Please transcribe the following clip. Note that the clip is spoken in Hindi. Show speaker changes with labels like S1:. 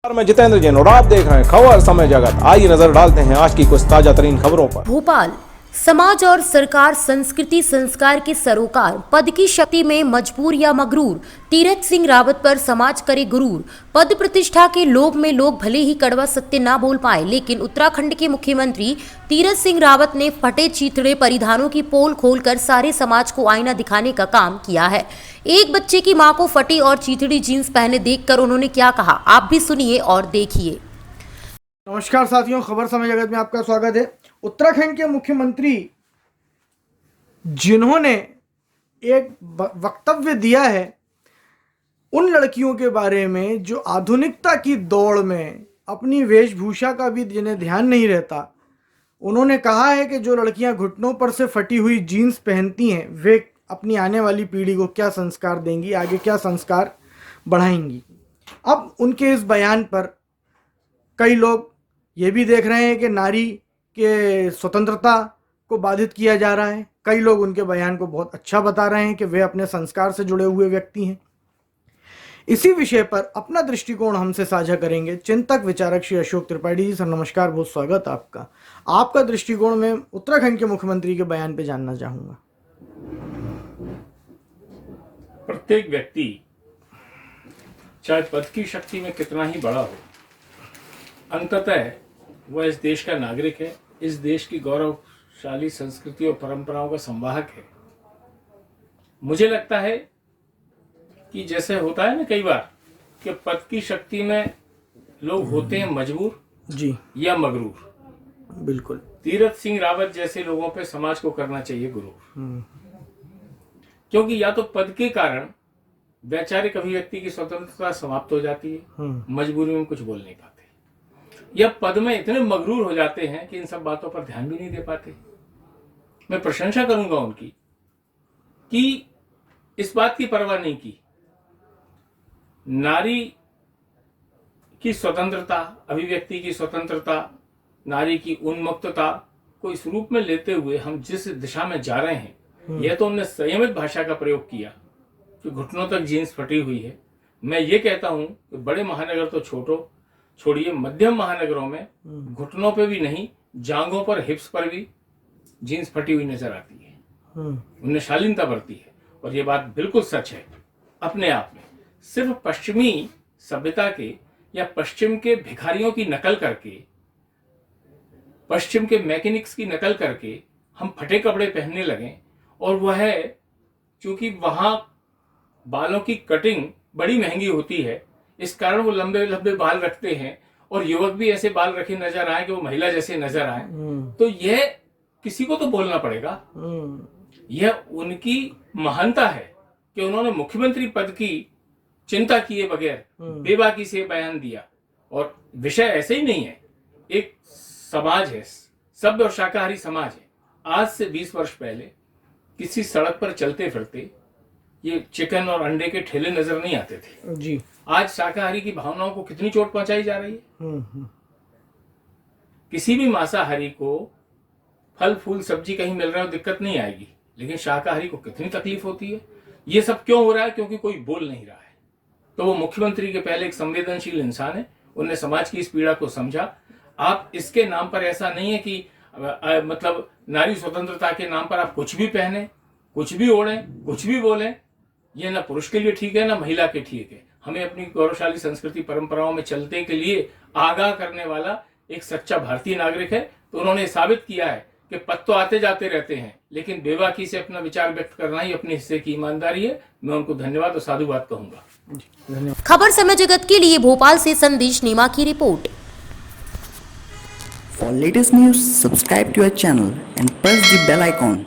S1: मैं जितेंद्र जैन और आप देख रहे हैं खबर समय जगत। आइए नजर डालते हैं आज की कुछ ताजा तरीन खबरों पर।
S2: भोपाल समाज और सरकार संस्कृति संस्कार के सरोकार पद की शक्ति में मजबूर या मगरूर तीरथ सिंह रावत पर समाज करे गुरूर। पद प्रतिष्ठा के लोभ में लोग भले ही कड़वा सत्य ना बोल पाए, लेकिन उत्तराखंड के मुख्यमंत्री तीरथ सिंह रावत ने फटे चीथड़े परिधानों की पोल खोलकर सारे समाज को आईना दिखाने का काम किया है। एक बच्चे की मां को फटी और चीथड़ी जीन्स पहने देखकर उन्होंने क्या कहा, आप भी सुनिए और देखिए।
S3: नमस्कार साथियों, खबर समय जगत में आपका स्वागत है। उत्तराखंड के मुख्यमंत्री जिन्होंने एक वक्तव्य दिया है उन लड़कियों के बारे में जो आधुनिकता की दौड़ में अपनी वेशभूषा का भी जिन्हें ध्यान नहीं रहता, उन्होंने कहा है कि जो लड़कियां घुटनों पर से फटी हुई जीन्स पहनती हैं वे अपनी आने वाली पीढ़ी को क्या संस्कार देंगी, आगे क्या संस्कार बढ़ाएंगी। अब उनके इस बयान पर कई लोग ये भी देख रहे हैं कि नारी के स्वतंत्रता को बाधित किया जा रहा है। कई लोग उनके बयान को बहुत अच्छा बता रहे हैं कि वे अपने संस्कार से जुड़े हुए व्यक्ति हैं। इसी विषय पर अपना दृष्टिकोण हमसे साझा करेंगे चिंतक विचारक श्री अशोक त्रिपाठी जी। सर नमस्कार, बहुत स्वागत आपका। आपका दृष्टिकोण में उत्तराखंड के मुख्यमंत्री के बयान पे जानना चाहूँगा।
S4: प्रत्येक व्यक्ति चाहे पद की शक्ति में कितना ही बड़ा हो, अंततः वह इस देश का नागरिक है, इस देश की गौरवशाली संस्कृति और परंपराओं का संवाहक है। मुझे लगता है कि जैसे होता है ना कई बार कि पद की शक्ति में लोग होते हैं मजबूर
S3: जी
S4: या मगरूर।
S3: बिल्कुल।
S4: तीरथ सिंह रावत जैसे लोगों पे समाज को करना चाहिए गुरूर, क्योंकि या तो पद के कारण वैचारिक अभिव्यक्ति की स्वतंत्रता समाप्त हो जाती है, मजबूरी में कुछ बोल नहीं पाते, या पद में इतने मगरूर हो जाते हैं कि इन सब बातों पर ध्यान भी नहीं दे पाते। मैं प्रशंसा करूंगा उनकी कि इस बात की परवाह नहीं की। नारी की स्वतंत्रता, अभिव्यक्ति की स्वतंत्रता, नारी की उन्मुक्तता को इस रूप में लेते हुए हम जिस दिशा में जा रहे हैं, यह तो उन्होंने संयमित भाषा का प्रयोग किया कि घुटनों तक जीन्स फटी हुई है। मैं ये कहता हूं कि बड़े महानगर तो छोड़िए, मध्यम महानगरों में घुटनों पे भी नहीं, जांघों पर, हिप्स पर भी जीन्स फटी हुई नजर आती है। उन्हें शालीनता बढ़ती है और ये बात बिल्कुल सच है। अपने आप में सिर्फ पश्चिमी सभ्यता के या पश्चिम के भिखारियों की नकल करके, पश्चिम के मैकेनिक्स की नकल करके हम फटे कपड़े पहनने लगे, और वह है क्योंकि वहां बालों की कटिंग बड़ी महंगी होती है, इस कारण वो लंबे लंबे बाल रखते हैं और युवक भी ऐसे बाल रखे नजर आए कि वो महिला जैसे नजर आए। तो यह किसी को तो बोलना पड़ेगा। यह उनकी महानता है कि उन्होंने मुख्यमंत्री पद की चिंता किए बगैर बेबाकी से बयान दिया। और विषय ऐसे ही नहीं है, एक समाज है, सभ्य और शाकाहारी समाज है। आज से 20 वर्ष पहले किसी सड़क पर चलते फिरते ये चिकन और अंडे के ठेले नजर नहीं आते थे जी। आज शाकाहारी की भावनाओं को कितनी चोट पहुंचाई जा रही है। किसी भी मांसाहारी को फल फूल सब्जी कहीं मिल रहा है दिक्कत नहीं आएगी, लेकिन शाकाहारी को कितनी तकलीफ होती है। ये सब क्यों हो रहा है? क्योंकि कोई बोल नहीं रहा है। तो वो मुख्यमंत्री के पहले एक संवेदनशील इंसान है, उन्होंने समाज की इस पीड़ा को समझा। आप इसके नाम पर ऐसा नहीं है कि मतलब नारी स्वतंत्रता के नाम पर आप कुछ भी पहने, कुछ भी ओढ़े, कुछ भी बोलें। ये ना पुरुष के लिए ठीक है ना महिला के ठीक है। हमें अपनी गौरवशाली संस्कृति परंपराओं में चलने के लिए आगाह करने वाला एक सच्चा भारतीय नागरिक है। तो उन्होंने साबित किया है कि पद तो आते जाते रहते हैं, लेकिन बेबाकी से अपना विचार व्यक्त करना ही अपने हिस्से की ईमानदारी है। मैं उनको धन्यवाद और साधुवाद कहूंगा।
S2: खबर समय जगत के लिए भोपाल से संदेश नीमा की report.
S5: For latest news, subscribe to our channel and press the bell icon.